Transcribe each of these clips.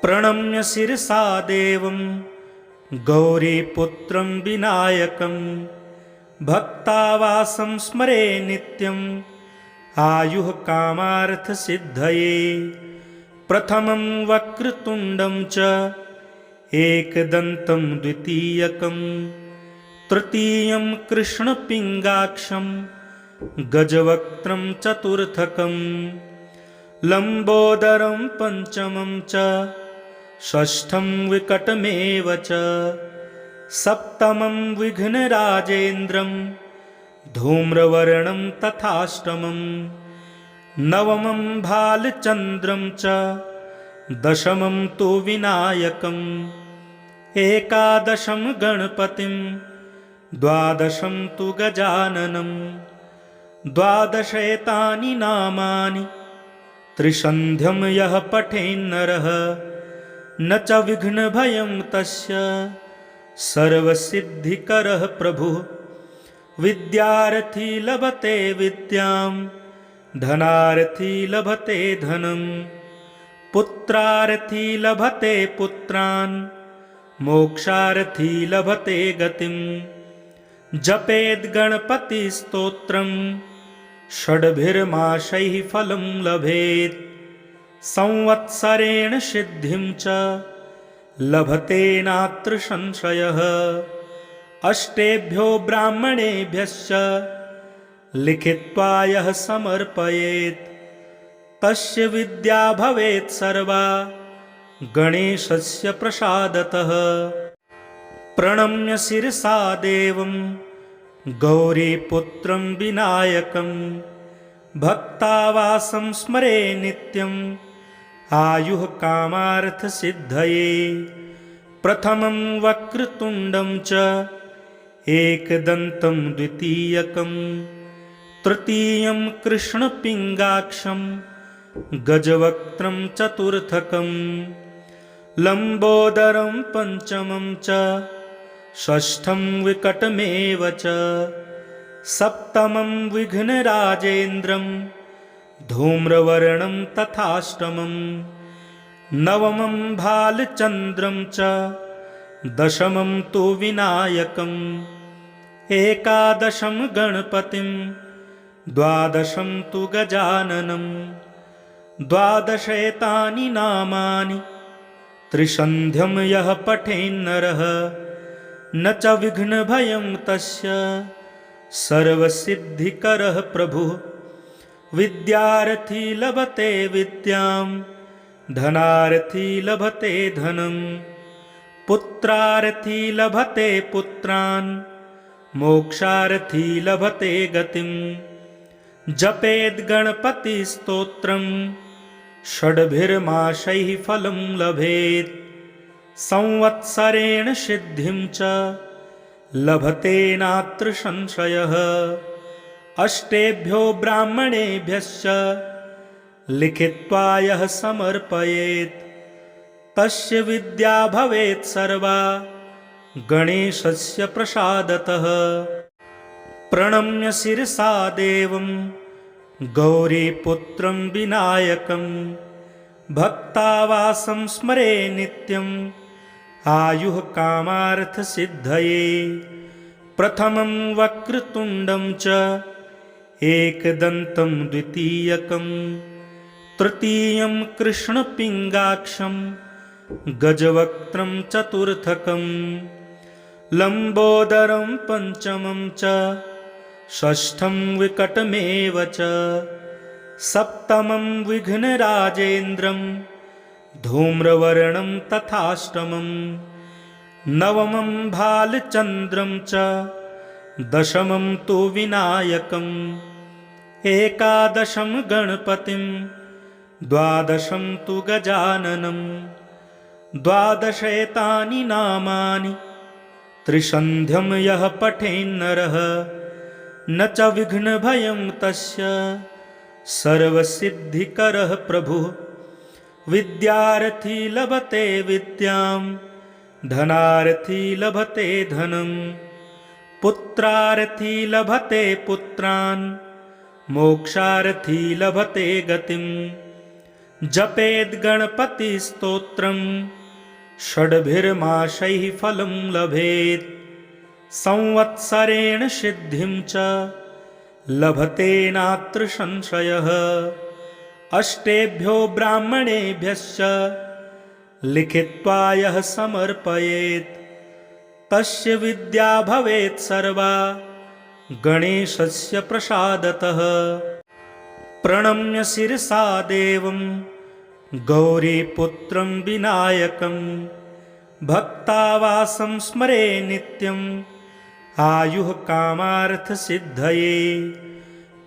प्रणम्य शिरसा देवं गौरीपुत्रं विनायकं भक्तावासं स्मरे नित्यम् आयुः कामार्थसिद्धये। प्रथमं वक्रतुण्डं च एकदन्तं द्वितीयकं तृतीयं कृष्णपिङ्गाक्षं गजवक्त्रं चतुर्थकं लम्बोदरं पञ्चमं च षष्ठं विकटमेव च सप्तमं विघ्नराजेन्द्रं धूम्रवर्णं तथाष्टमं नवमं भालचन्द्रं च दशमं तु विनायकम् एकादशं गणपतिं द्वादशं तु गजाननं द्वादशैतानि नामानि त्रिसन्ध्यं यः पठेन्नरः न च विघ्नभयं तस्य सर्वसिद्धिकरः प्रभुः। विद्यार्थी लभते विद्यां धनार्थी लभते धनं पुत्रार्थी लभते पुत्रान् मोक्षार्थी लभते गतिं। जपेद् गणपतिस्तोत्रं षड्भिर्मासैः फलं लभेत् संवत्सरेण सिद्धिं च लभते नात्र संशयः। अष्टेभ्यो ब्राह्मणेभ्यश्च लिखित्वा यः समर्पयेत् तस्य विद्या भवेत् सर्वा गणेशस्य प्रसादतः। प्रणम्य शिरसा देवं गौरीपुत्रं विनायकं भक्तावासं स्मरे नित्यम् आयुः कामार्थसिद्धये। प्रथमं वक्रतुण्डं च एकदन्तं द्वितीयकं तृतीयं कृष्णपिङ्गाक्षं गजवक्त्रं चतुर्थकं लम्बोदरं पञ्चमं च षष्ठं विकटमेव च सप्तमं विघ्नराजेन्द्रं धूम्रवर्णं तथाष्टमं नवमं भालचन्द्रं च दशमं तु विनायकम् एकादशं गणपतिं द्वादशं तु गजाननं द्वादशैतानि नामानि त्रिसन्ध्यं यः पठेन्नरः न च विघ्नभयं तस्य सर्वसिद्धिकरः प्रभुः। विद्यार्थी लभते विद्यां धनार्थी लभते धनं पुत्रार्थी लभते पुत्रान् मोक्षार्थी लभते गतिं। जपेद् गणपतिस्तोत्रं षड्भिर्मासैः फलं लभेत् संवत्सरेण सिद्धिं च लभते नात्र संशयः। अष्टेभ्यो ब्राह्मणेभ्यश्च लिखित्वा यः समर्पयेत् तस्य विद्या भवेत् सर्वा गणेशस्य प्रसादतः। प्रणम्य शिरसा देवं गौरीपुत्रं विनायकं भक्तावासं स्मरे नित्यम् आयुः कामार्थसिद्धये। प्रथमं वक्रतुण्डं च एकदन्तं द्वितीयकं तृतीयं कृष्णपिङ्गाक्षं गजवक्त्रं चतुर्थकं लम्बोदरं पञ्चमं च षष्ठं विकटमेव च सप्तमं विघ्नराजेन्द्रं धूम्रवर्णं तथाष्टमं नवमं भालचन्द्रं च दशमं तु विनायकम् एकादशं गणपतिं द्वादशं तु गजाननं द्वादशैतानि नामानि त्रिसन्ध्यं यः पठेन्नरः न च विघ्नभयं तस्य सर्वसिद्धिकरः प्रभुः। विद्यार्थी लभते विद्यां धनार्थी लभते धनं पुत्रार्थी लभते पुत्रान् मोक्षार्थी लभते गतिं। जपेद्गणपतिस्तोत्रम् षड्भिर्मासैः फलं लभेत् संवत्सरेण सिद्धिं च लभते नात्र संशयः। अष्टेभ्यो ब्राह्मणेभ्यश्च लिखित्वा यः समर्पयेत् तस्य विद्या भवेत् सर्वा गणेशस्य प्रसादतः। प्रणम्य शिरसा देवं गौरीपुत्रं विनायकं भक्तावासं स्मरे नित्यम् आयुः कामार्थसिद्धये।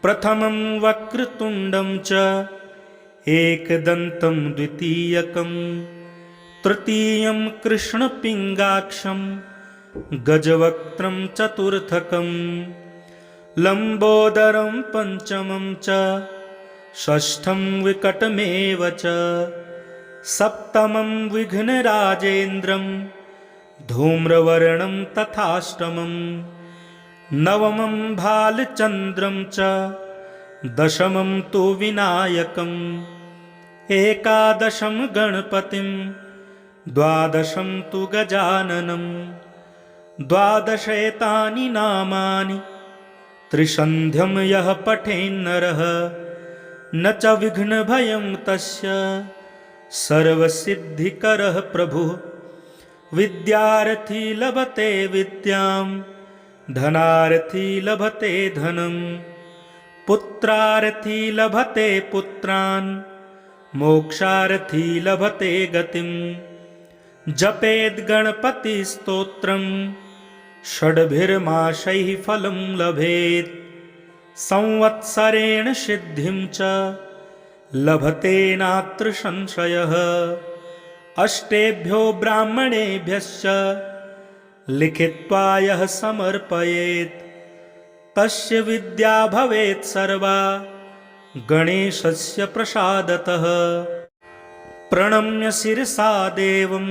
प्रथमं वक्रतुण्डं च एकदन्तं द्वितीयकं तृतीयं कृष्णपिङ्गाक्षं गजवक्त्रं चतुर्थकं लम्बोदरं पञ्चमं च षष्ठं विकटमेव च सप्तमं विघ्नराजेन्द्रं धूम्रवर्णं तथाष्टमं नवमं भालचन्द्रं च दशमं तु विनायकम् एकादशं गणपतिं द्वादशं तु गजाननं द्वादशैतानि नामानि त्रिसन्ध्यं यः पठेन्नरः न च विघ्नभयं तस्य सर्वसिद्धिकरः प्रभुः। विद्यार्थी लभते विद्यां धनार्थी लभते धनं पुत्रार्थी लभते पुत्रान् मोक्षार्थी लभते गतिं। जपेद्गणपतिस्तोत्रं षड्भिर्मासैः फलं लभेत् संवत्सरेण सिद्धिं च लभते नात्र संशयः। अष्टेभ्यो ब्राह्मणेभ्यश्च लिखित्वा यः समर्पयेत् तस्य विद्या भवेत् सर्वा गणेशस्य प्रसादतः। प्रणम्य शिरसा देवं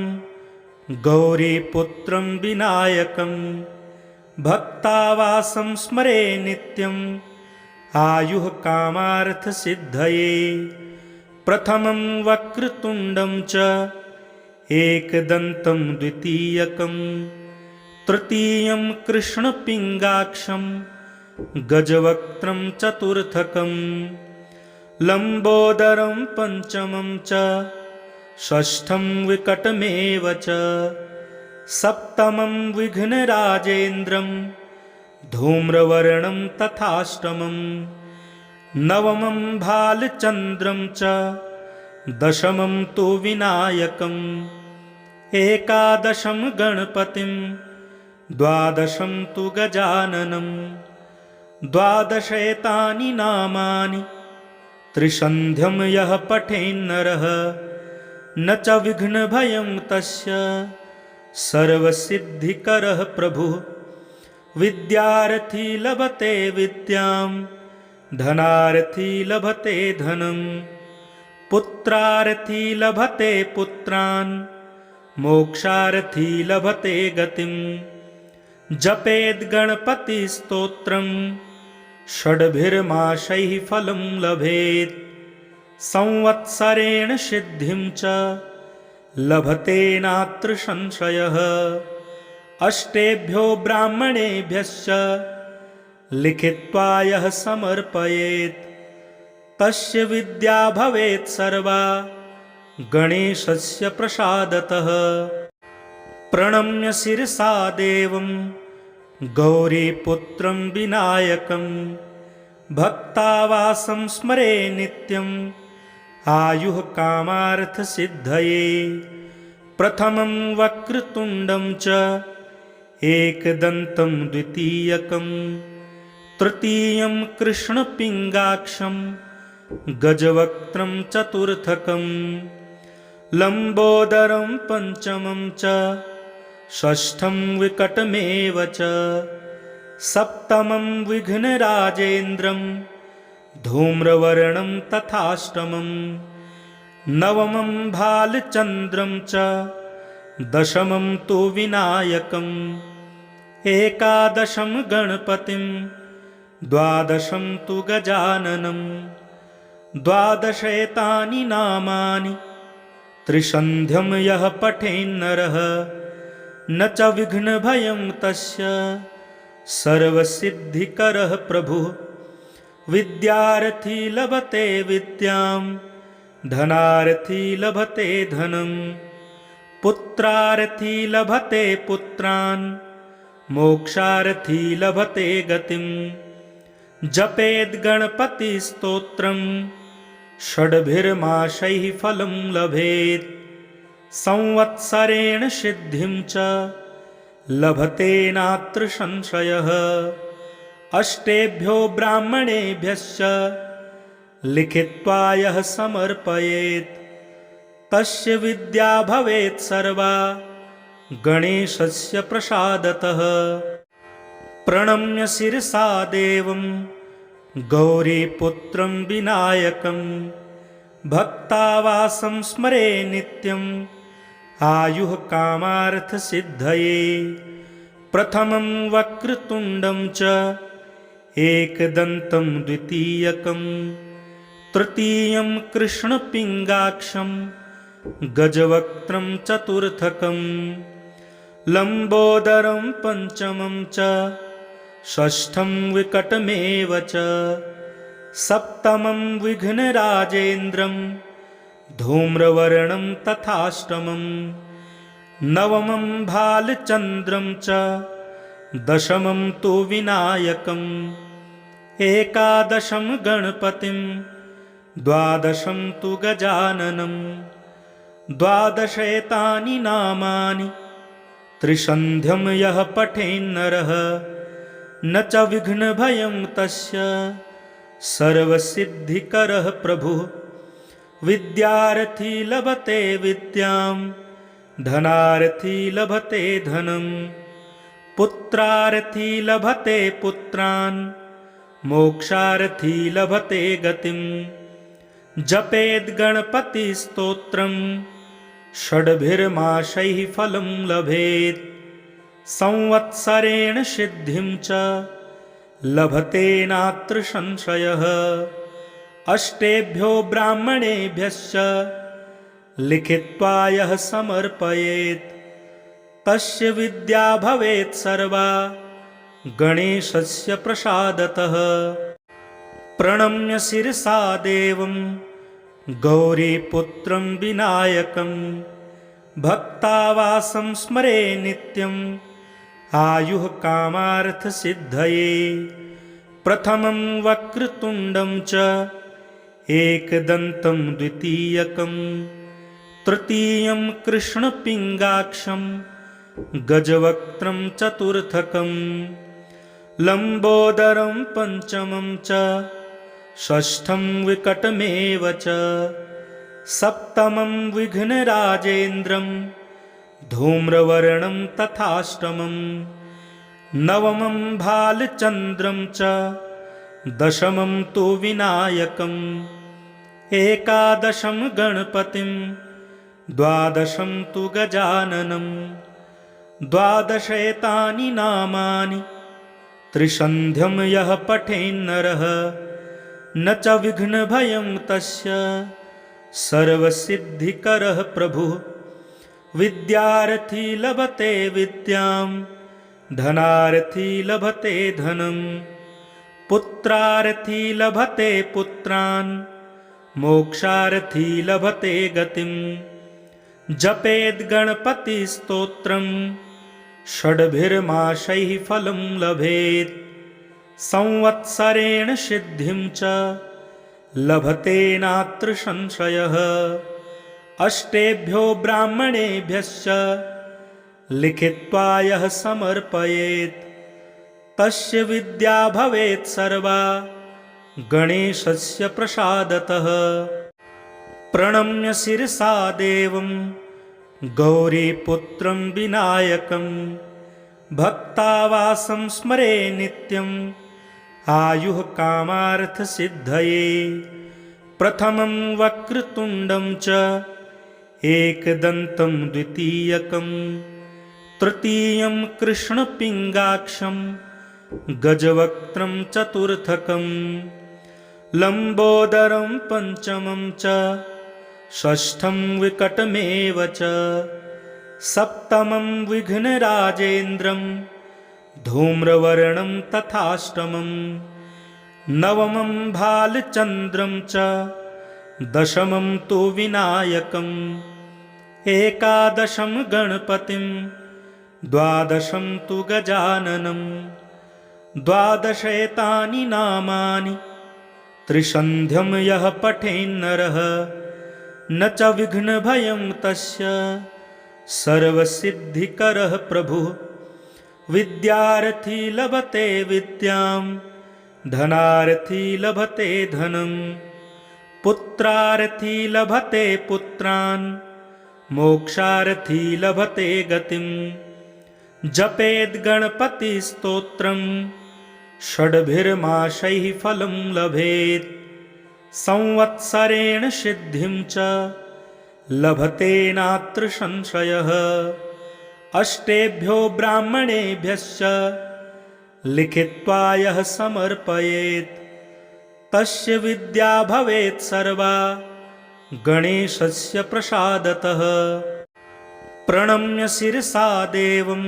गौरीपुत्रं विनायकं भक्तावासं स्मरे नित्यम् आयुः कामार्थसिद्धये। प्रथमं वक्रतुण्डं च एकदन्तं द्वितीयकं तृतीयं कृष्णपिङ्गाक्षं गजवक्त्रं चतुर्थकं लम्बोदरं पञ्चमं च षष्ठं विकटमेव च सप्तमं विघ्नराजेन्द्रं धूम्रवर्णं तथाष्टमं नवमं भालचन्द्रं च दशमं तु विनायकम् एकादशं गणपतिं द्वादशं तु गजाननं द्वादशैतानि नामानि त्रिसन्ध्यं यः पठेन्नरः न च विघ्नभयं तस्य सर्वसिद्धिकरः प्रभुः। विद्यार्थी लभते विद्यां धनार्थी लभते धनं पुत्रार्थी लभते पुत्रान् मोक्षार्थी लभते गतिं। जपेद्गणपतिस्तोत्रं षड्भिर्मासैः फलं लभेत् संवत्सरेण सिद्धिं च लभते नात्र संशयः। अष्टेभ्यो ब्राह्मणेभ्यश्च लिखित्वा यः समर्पयेत् तस्य विद्या भवेत् सर्वा गणेशस्य प्रसादतः। प्रणम्य शिरसा देवं गौरीपुत्रं विनायकं भक्तावासं स्मरे नित्यम् आयुः कामार्थसिद्धये। प्रथमं वक्रतुण्डं च एकदन्तं द्वितीयकं तृतीयं कृष्णपिङ्गाक्षं गजवक्त्रं चतुर्थकं लम्बोदरं पञ्चमं च षष्ठं विकटमेव च सप्तमं विघ्नराजेन्द्रं धूम्रवर्णं तथाष्टमं नवमं भालचन्द्रं च दशमं तु विनायकम् एकादशं गणपतिं द्वादशं तु गजाननं द्वादशैतानि नामानि त्रिसन्ध्यं यः पठेन्नरः न च विघ्नभयं तस्य सर्वसिद्धिकरः प्रभुः। विद्यार्थी लभते विद्यां धनार्थी लभते धनं पुत्रार्थी लभते पुत्रान् मोक्षार्थी लभते गतिं। जपेद् गणपतिस्तोत्रं षड्भिर्मासैः फलं लभेत् संवत्सरेण सिद्धिं च लभते नात्र संशयः। अष्टेभ्यो ब्राह्मणेभ्यश्च लिखित्वा यः समर्पयेत् तस्य विद्या भवेत् सर्वा गणेशस्य प्रसादतः। प्रणम्य शिरसा देवं गौरीपुत्रं विनायकं भक्तावासं स्मरे नित्यं आयुः कामार्थसिद्धये। प्रथमं वक्रतुण्डं च एकदन्तं द्वितीयकं तृतीयं कृष्णपिङ्गाक्षं गजवक्त्रं चतुर्थकं लम्बोदरं पञ्चमं च षष्ठं विकटमेव च सप्तमं विघ्नराजेन्द्रं धूम्रवर्णं तथाष्टमं नवमं भालचन्द्रं च दशमं तु विनायकम् एकादशं गणपतिं द्वादशं तु गजाननं द्वादशैतानि नामानि त्रिसन्ध्यं यः पठेन्नरः न च विघ्नभयं तस्य सर्वसिद्धिकरः प्रभुः। विद्यार्थी लभते विद्यां धनार्थी लभते धनं पुत्रार्थी लभते पुत्रान् मोक्षार्थी लभते गतिं। जपेद् गणपतिस्तोत्रं षड्भिर्मासैः फलं लभेत् संवत्सरेण सिद्धिं च लभते नात्र संशयः। अष्टेभ्यो ब्राह्मणेभ्यश्च लिखित्वा यः समर्पयेत् तस्य विद्या भवेत् सर्वा गणेशस्य प्रसादतः। प्रणम्य शिरसा देवं गौरीपुत्रं विनायकं भक्तावासं स्मरे नित्यं आयुः कामार्थसिद्धये। प्रथमं वक्रतुण्डं च एकदन्तं द्वितीयकं तृतीयं कृष्णपिङ्गाक्षं गजवक्त्रं चतुर्थकं लम्बोदरं पञ्चमं च षष्ठं विकटमेव च सप्तमं विघ्नराजेन्द्रं धूम्रवर्णं तथाष्टमं नवमं भालचन्द्रं च दशमं तु विनायकम् एकादशं गणपतिं द्वादशं तु गजाननं द्वादशैतानि नामानि त्रिसन्ध्यं यः पठेन्नरः न च विघ्नभयं तस्य सर्वसिद्धिकरः प्रभुः। विद्यार्थी लभते विद्यां धनार्थी लभते धनं पुत्रार्थी लभते पुत्रान् मोक्षार्थी लभते गतिं। जपेद् गणपतिस्तोत्रं षड्भिर्मासैः फलं लभेत् संवत्सरेण सिद्धिं च लभते नात्र संशयः। अष्टेभ्यो ब्राह्मणेभ्यश्च लिखित्वा यः समर्पयेत् तस्य विद्या भवेत् सर्वा गणेशस्य प्रसादतः। प्रणम्य शिरसा देवं गौरीपुत्रं विनायकं भक्तावासं स्मरे नित्यं आयुः कामार्थसिद्धये। प्रथमं वक्रतुण्डं च एकदन्तं द्वितीयकं तृतीयं कृष्णपिङ्गाक्षं गजवक्त्रं चतुर्थकं लम्बोदरं पञ्चमं च षष्ठं विकटमेव च सप्तमं विघ्नराजेन्द्रं धूम्रवर्णं तथाष्टमं नवमं भालचन्द्रं च दशमं तु विनायकम् एकादशं गणपतिं द्वादशं तु गजाननं द्वादशैतानि नामानि त्रिसन्ध्यं यः पठेन्नरः न च विघ्नभयं तस्य सर्वसिद्धिकरः प्रभुः विद्यार्थी लभते विद्यां धनार्थी लभते धनं पुत्रार्थी लभते पुत्रान् मोक्षार्थी लभते गतिं जपेद् गणपतिस्तोत्रम् षड्भिर्मासैः फलं लभेत् संवत्सरेण सिद्धिं च लभते नात्र संशयः अष्टेभ्यो ब्राह्मणेभ्यश्च लिखित्वा यः समर्पयेत् तस्य विद्या भवेत् सर्वा गणेशस्य प्रसादतः प्रणम्य शिरसा देवं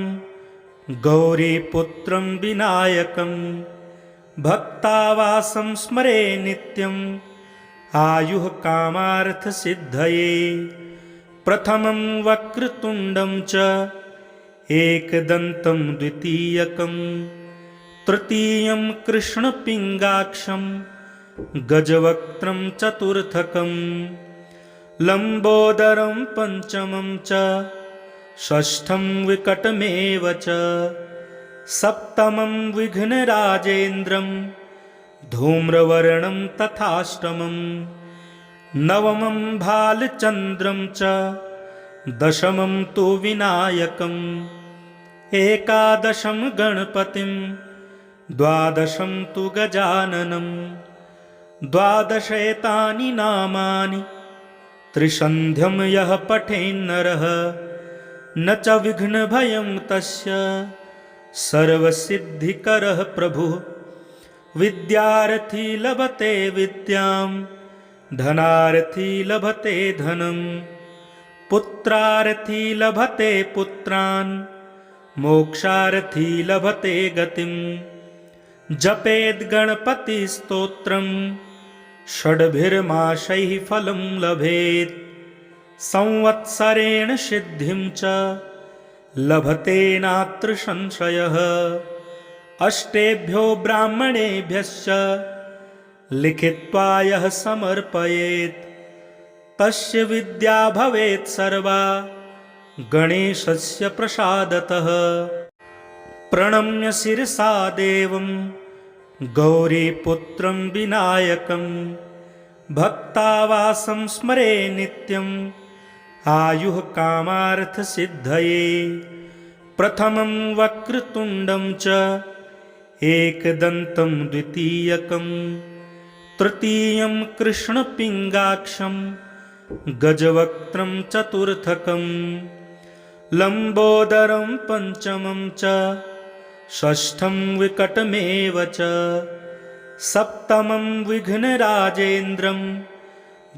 गौरीपुत्रं विनायकं भक्तावासं स्मरे नित्यम् आयुः कामार्थसिद्धये प्रथमं वक्रतुण्डं च एकदन्तं द्वितीयकं तृतीयं कृष्णपिङ्गाक्षं गजवक्त्रं चतुर्थकं लम्बोदरं पञ्चमं च षष्ठं विकटमेव च सप्तमं विघ्नराजेन्द्रं धूम्रवर्णं तथाष्टमं नवमं भालचन्द्रं च दशमं तु विनायकम् एकादशं गणपतिं द्वादशं तु गजाननं द्वादशैतानि नामानि त्रिसन्ध्यं यः पठेन्नरः न च विघ्नभयं तस्य सर्वसिद्धिकरः प्रभुः विद्यार्थी लभते विद्यां धनार्थी लभते धनं पुत्रार्थी लभते पुत्रान् मोक्षार्थी लभते गतिं जपेद् गणपतिस्तोत्रम् षड्भिर्मासैः फलं लभेत् संवत्सरेण सिद्धिं च लभते नात्र संशयः अष्टेभ्यो ब्राह्मणेभ्यश्च लिखित्वा यः समर्पयेत् तस्य विद्या भवेत् सर्वा गणेशस्य प्रसादतः प्रणम्य शिरसा देवं गौरीपुत्रं विनायकं भक्तावासं स्मरे नित्यम् आयुः कामार्थसिद्धये प्रथमं वक्रतुण्डं च एकदन्तं द्वितीयकं तृतीयं कृष्णपिङ्गाक्षं गजवक्त्रं चतुर्थकं लम्बोदरं पञ्चमं च षष्ठं विकटमेव च सप्तमं विघ्नराजेन्द्रं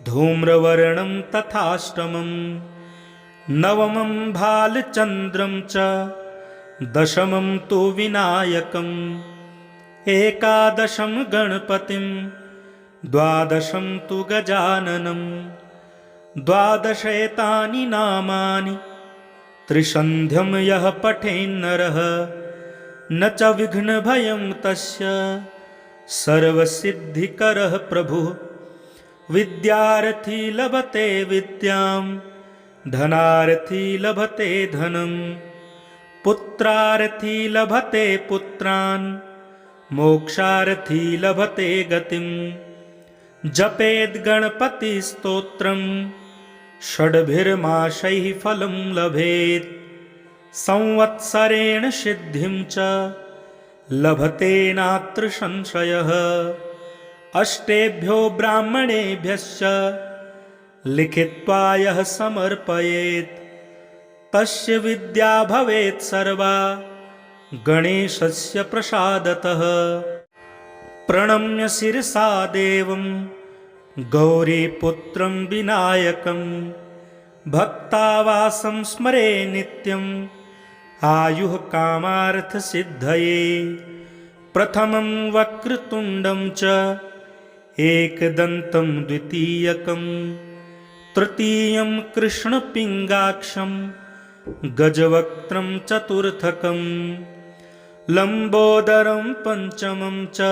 धूम्रवर्णं तथाष्टमं नवमं भालचन्द्रं च दशमं तु विनायकम् एकादशं गणपतिं द्वादशं तु गजाननं द्वादशैतानि नामानि त्रिसन्ध्यं यः पठेन्नरः न च विघ्नभयं तस्य सर्वसिद्धिकरः प्रभुः विद्यार्थी लभते विद्यां धनार्थी लभते धनं पुत्रार्थी लभते पुत्रान् मोक्षार्थी लभते गतिं जपेद् गणपतिस्तोत्रम् षड्भिर्मासैः फलं लभेत् संवत्सरेण सिद्धिं च लभते नात्र संशयः अष्टेभ्यो ब्राह्मणेभ्यश्च लिखित्वा यः समर्पयेत् तस्य विद्या भवेत् सर्वा गणेशस्य प्रसादतः प्रणम्य शिरसा देवं गौरीपुत्रं विनायकं भक्तावासं स्मरे नित्यम् आयुः कामार्थसिद्धये। प्रथमं वक्रतुण्डं च एकदन्तं द्वितीयकं तृतीयं कृष्णपिङ्गाक्षं गजवक्त्रं चतुर्थकं लम्बोदरं पञ्चमं च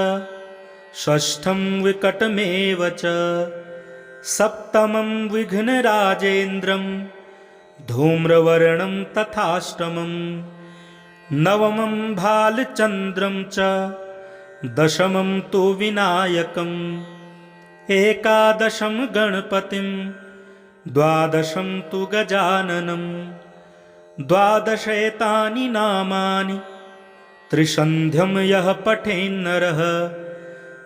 षष्ठं विकटमेव च सप्तमं विघ्नराजेन्द्रं धूम्रवर्णं तथाष्टमं नवमं भालचन्द्रं च दशमं तु विनायकम् एकादशं गणपतिं द्वादशं तु गजाननं द्वादशैतानि नामानि त्रिसन्ध्यं यः पठेन्नरः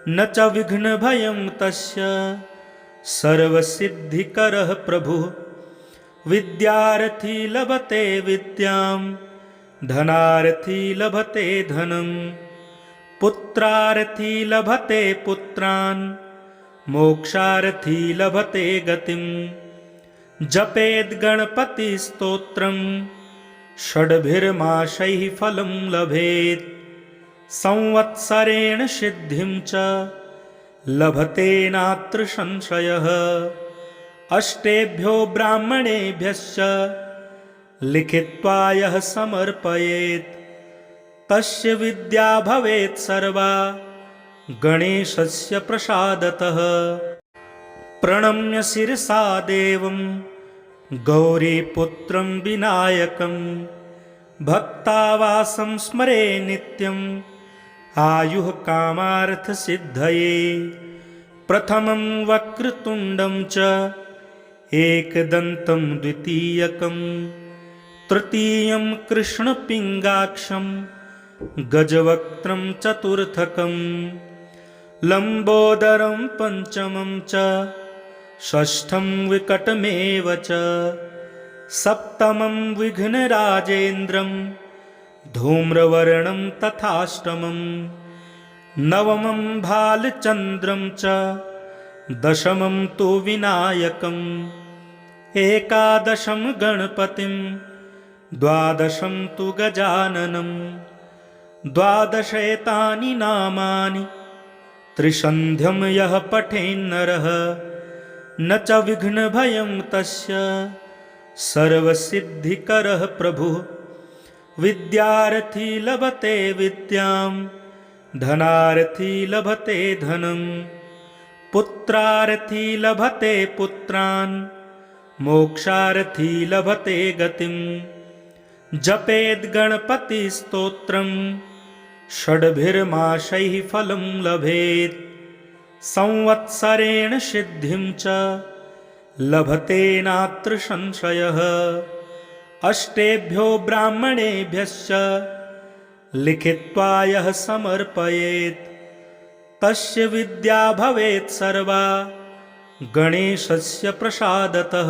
न च विघ्नभयं तस्य सर्वसिद्धिकरः प्रभुः। विद्यार्थी लभते विद्यां धनार्थी लभते धनं पुत्रार्थी लभते पुत्रान् मोक्षार्थी लभते गतिं। जपेद् गणपतिस्तोत्रं षड्भिर्मासैः फलं लभेत् संवत्सरेण सिद्धिं च लभते नात्र संशयः। अष्टेभ्यो ब्राह्मणेभ्यश्च लिखित्वा यः समर्पयेत् तस्य विद्या भवेत् सर्वा गणेशस्य प्रसादतः। प्रणम्य शिरसा देवं गौरीपुत्रं विनायकं भक्तावासं स्मरे नित्यम् आयुः कामार्थसिद्धये। प्रथमं वक्रतुण्डं च एकदन्तं द्वितीयकं तृतीयं कृष्णपिङ्गाक्षं गजवक्त्रं चतुर्थकं लम्बोदरं पञ्चमं च षष्ठं विकटमेव च सप्तमं विघ्नराजेन्द्रं धूम्रवर्णं तथाष्टमं नवमं भालचन्द्रं च दशमं तु विनायकम् एकादशं गणपतिं द्वादशं तु गजाननं द्वादशैतानि नामानि त्रिसन्ध्यं यः पठेन्नरः न च विघ्नभयं तस्य सर्वसिद्धिकरः प्रभुः। विद्यार्थी लभते विद्यां धनार्थी लभते धनं पुत्रार्थी लभते पुत्रान् मोक्षार्थी लभते गतिं। जपेद् गणपतिस्तोत्रं षड्भिर्मासैः फलं लभेत् संवत्सरेण सिद्धिं च लभते नात्र संशयः। अष्टेभ्यो ब्राह्मणेभ्यश्च लिखित्वा यः समर्पयेत् तस्य विद्या भवेत् सर्वा गणेशस्य प्रसादतः।